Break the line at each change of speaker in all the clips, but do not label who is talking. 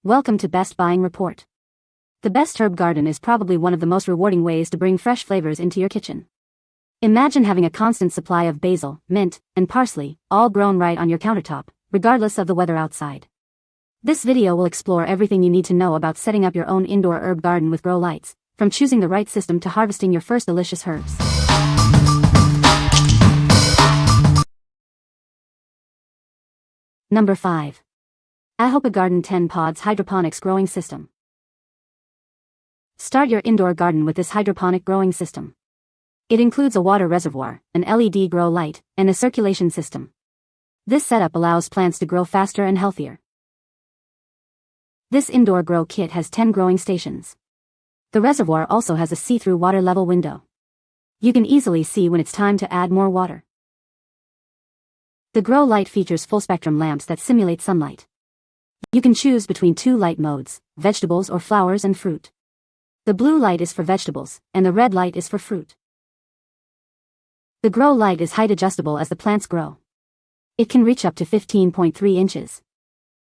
Welcome to Best Buying Report. The Best Herb Garden is probably one of the most rewarding ways to bring fresh flavors into your kitchen. Imagine having a constant supply of basil, mint, and parsley, all grown right on your countertop, regardless of the weather outside. This video will explore everything you need to know about setting up your own indoor herb garden with grow lights, from choosing the right system to harvesting your first delicious herbs. Number 5. Ahopegarden 10 Pods Hydroponics Growing System. Start your indoor garden with this hydroponic growing system. It includes a water reservoir, an LED grow light, and a circulation system. This setup allows plants to grow faster and healthier. This indoor grow kit has 10 growing stations. The reservoir also has a see-through water level window. You can easily see when it's time to add more water. The grow light features full-spectrum lamps that simulate sunlight. You can choose between two light modes, vegetables or flowers and fruit. The blue light is for vegetables, and the red light is for fruit. The grow light is height adjustable as the plants grow. It can reach up to 15.3 inches.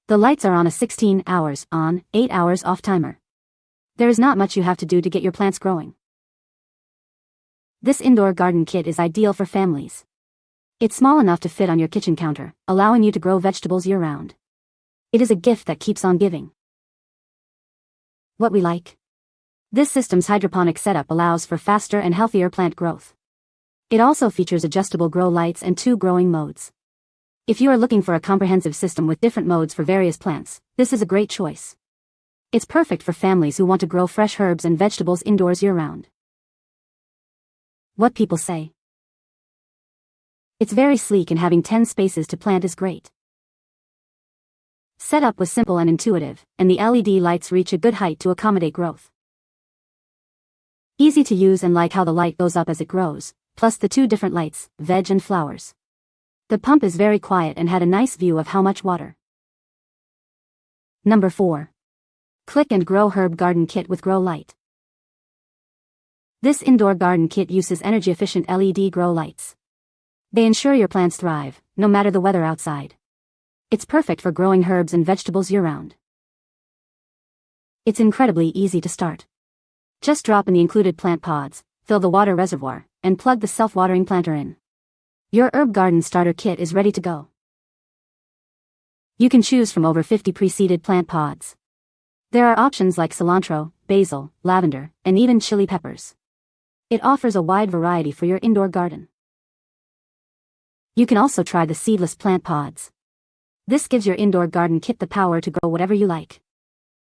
The lights are on a 16 hours on, 8 hours off timer. There is not much you have to do to get your plants growing. This indoor garden kit is ideal for families. It's small enough to fit on your kitchen counter, allowing you to grow vegetables year-round. It is a gift that keeps on giving. What we like. This system's hydroponic setup allows for faster and healthier plant growth. It also features adjustable grow lights and 2 growing modes. If you are looking for a comprehensive system with different modes for various plants, this is a great choice. It's perfect for families who want to grow fresh herbs and vegetables indoors year-round. What people say. It's very sleek and having 10 spaces to plant is great. Setup was simple and intuitive, and the LED lights reach a good height to accommodate growth. Easy to use and like how the light goes up as it grows, plus the 2 different lights, veg and flowers. The pump is very quiet and had a nice view of how much water. Number 4. Click and Grow Herb Garden Kit with Grow Light. This indoor garden kit uses energy-efficient LED grow lights. They ensure your plants thrive, no matter the weather outside. It's perfect for growing herbs and vegetables year-round. It's incredibly easy to start. Just drop in the included plant pods, fill the water reservoir, and plug the self-watering planter in. Your herb garden starter kit is ready to go. You can choose from over 50 pre-seeded plant pods. There are options like cilantro, basil, lavender, and even chili peppers. It offers a wide variety for your indoor garden. You can also try the seedless plant pods. This gives your indoor garden kit the power to grow whatever you like.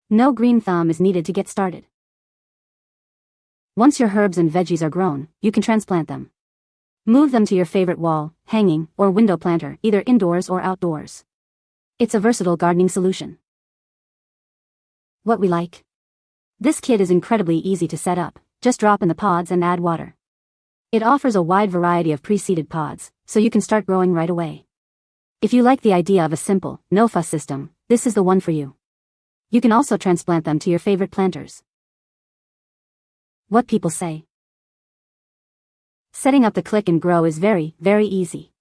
No green thumb is needed to get started. Once your herbs and veggies are grown, you can transplant them. Move them to your favorite wall, hanging, or window planter, either indoors or outdoors. It's a versatile gardening solution. What we like. This kit is incredibly easy to set up. Just drop in the pods and add water. It offers a wide variety of pre-seeded pods, so you can start growing right away. If you like the idea of a simple, no-fuss system, this is the one for you. You can also transplant them to your favorite planters. What people say. Setting up the Click and Grow is very, very easy.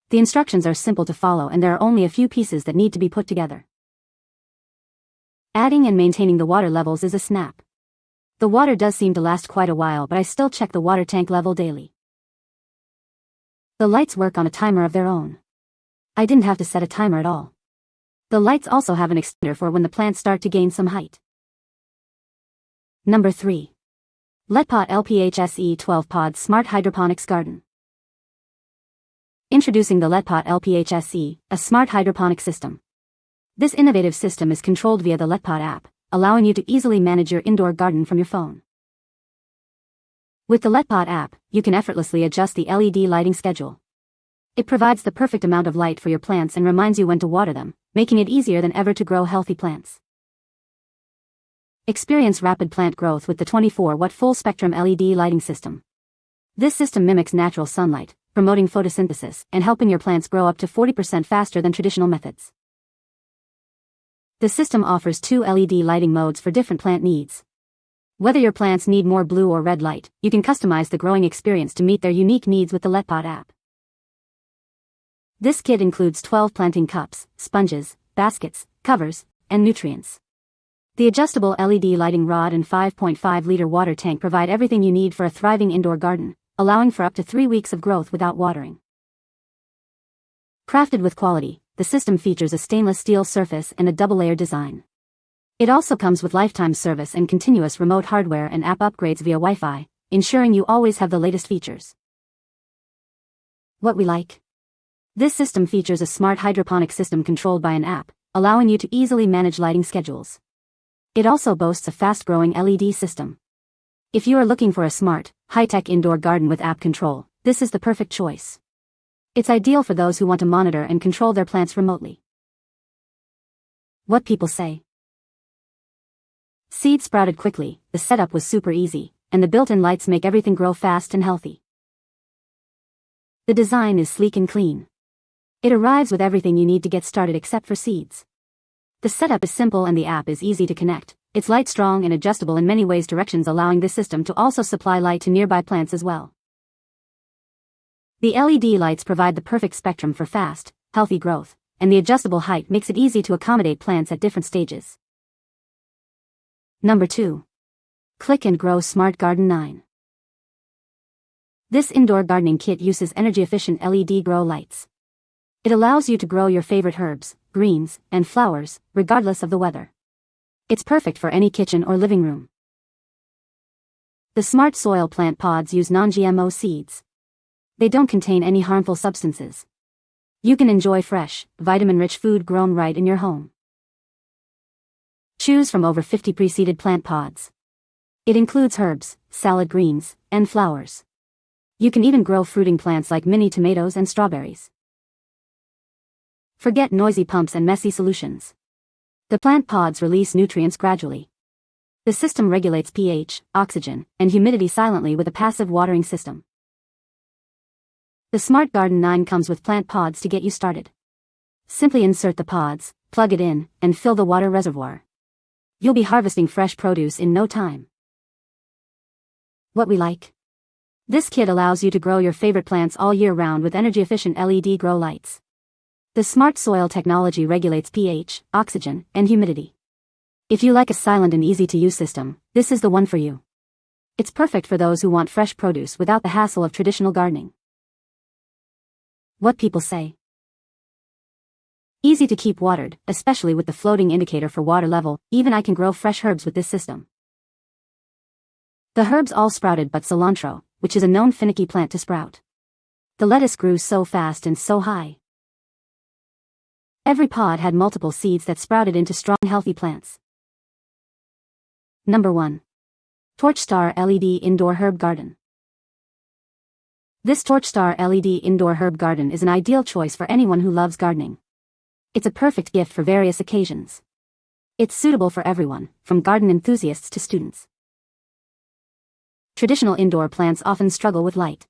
The instructions are simple to follow and there are only a few pieces that need to be put together. Adding and maintaining the water levels is a snap. The water does seem to last quite a while, but I still check the water tank level daily. The lights work on a timer of their own. I didn't have to set a timer at all. The lights also have an extender for when the plants start to gain some height. Number 3. LetPot LPH-SE 12 Pod Smart Hydroponics Garden. Introducing the LetPot LPH-SE, a smart hydroponic system. This innovative system is controlled via the LetPot app, allowing you to easily manage your indoor garden from your phone. With the LetPot app, you can effortlessly adjust the LED lighting schedule. It provides the perfect amount of light for your plants and reminds you when to water them, making it easier than ever to grow healthy plants. Experience rapid plant growth with the 24-watt full-spectrum LED lighting system. This system mimics natural sunlight, promoting photosynthesis and helping your plants grow up to 40% faster than traditional methods. The system offers 2 LED lighting modes for different plant needs. Whether your plants need more blue or red light, you can customize the growing experience to meet their unique needs with the LetPot app. This kit includes 12 planting cups, sponges, baskets, covers, and nutrients. The adjustable LED lighting rod and 5.5-liter water tank provide everything you need for a thriving indoor garden, allowing for up to 3 weeks of growth without watering. Crafted with quality, the system features a stainless steel surface and a double-layer design. It also comes with lifetime service and continuous remote hardware and app upgrades via Wi-Fi, ensuring you always have the latest features. What we like? This system features a smart hydroponic system controlled by an app, allowing you to easily manage lighting schedules. It also boasts a fast-growing LED system. If you are looking for a smart, high-tech indoor garden with app control, this is the perfect choice. It's ideal for those who want to monitor and control their plants remotely. What people say. Seeds sprouted quickly, the setup was super easy, and the built-in lights make everything grow fast and healthy. The design is sleek and clean. It arrives with everything you need to get started except for seeds. The setup is simple and the app is easy to connect. It's light strong and adjustable in many ways directions, allowing this system to also supply light to nearby plants as well. The LED lights provide the perfect spectrum for fast, healthy growth, and the adjustable height makes it easy to accommodate plants at different stages. Number 2. Click and Grow Smart Garden 9. This indoor gardening kit uses energy-efficient LED grow lights. It allows you to grow your favorite herbs, greens, and flowers, regardless of the weather. It's perfect for any kitchen or living room. The smart soil plant pods use non-GMO seeds. They don't contain any harmful substances. You can enjoy fresh, vitamin-rich food grown right in your home. Choose from over 50 pre-seeded plant pods. It includes herbs, salad greens, and flowers. You can even grow fruiting plants like mini tomatoes and strawberries. Forget noisy pumps and messy solutions. The plant pods release nutrients gradually. The system regulates pH, oxygen, and humidity silently with a passive watering system. The Smart Garden 9 comes with plant pods to get you started. Simply insert the pods, plug it in, and fill the water reservoir. You'll be harvesting fresh produce in no time. What we like? This kit allows you to grow your favorite plants all year round with energy-efficient LED grow lights. The smart soil technology regulates pH, oxygen, and humidity. If you like a silent and easy-to-use system, this is the one for you. It's perfect for those who want fresh produce without the hassle of traditional gardening. What people say. Easy to keep watered, especially with the floating indicator for water level. Even I can grow fresh herbs with this system. The herbs all sprouted but cilantro, which is a known finicky plant to sprout. The lettuce grew so fast and so high. Every pod had multiple seeds that sprouted into strong, healthy plants. Number 1. Torchstar LED Indoor Herb Garden. This Torchstar LED Indoor Herb Garden is an ideal choice for anyone who loves gardening. It's a perfect gift for various occasions. It's suitable for everyone, from garden enthusiasts to students. Traditional indoor plants often struggle with light.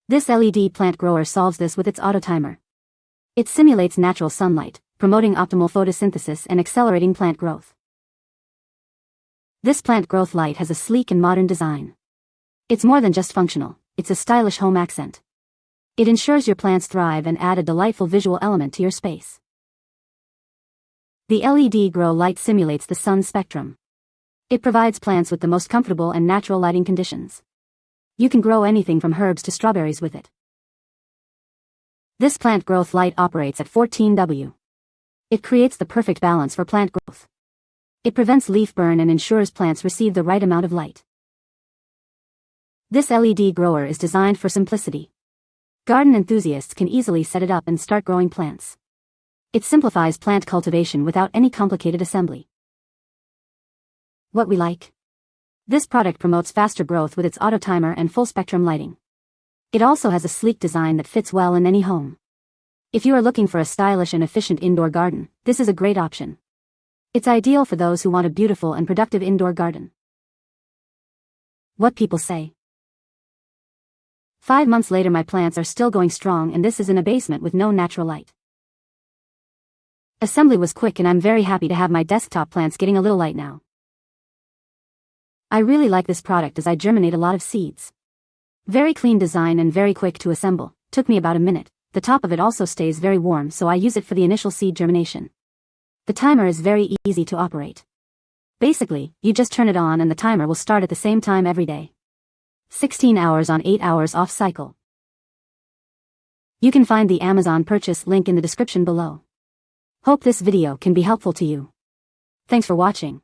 This LED plant grower solves this with its auto timer. It simulates natural sunlight, promoting optimal photosynthesis and accelerating plant growth. This plant growth light has a sleek and modern design. It's more than just functional, it's a stylish home accent. It ensures your plants thrive and add a delightful visual element to your space. The LED grow light simulates the sun spectrum. It provides plants with the most comfortable and natural lighting conditions. You can grow anything from herbs to strawberries with it. This plant growth light operates at 14 W. It creates the perfect balance for plant growth. It prevents leaf burn and ensures plants receive the right amount of light. This LED grower is designed for simplicity. Garden enthusiasts can easily set it up and start growing plants. It simplifies plant cultivation without any complicated assembly. What we like? This product promotes faster growth with its auto timer and full spectrum lighting. It also has a sleek design that fits well in any home. If you are looking for a stylish and efficient indoor garden, this is a great option. It's ideal for those who want a beautiful and productive indoor garden. What people say. 5 months later my plants are still going strong, and this is in a basement with no natural light. Assembly was quick and I'm very happy to have my desktop plants getting a little light now. I really like this product as I germinate a lot of seeds. Very clean design and very quick to assemble, took me about a minute. The top of it also stays very warm, so I use it for the initial seed germination. The timer is very easy to operate. Basically, you just turn it on and the timer will start at the same time every day. 16 hours on 8 hours off cycle. You can find the Amazon purchase link in the description below. Hope this video can be helpful to you. Thanks for watching.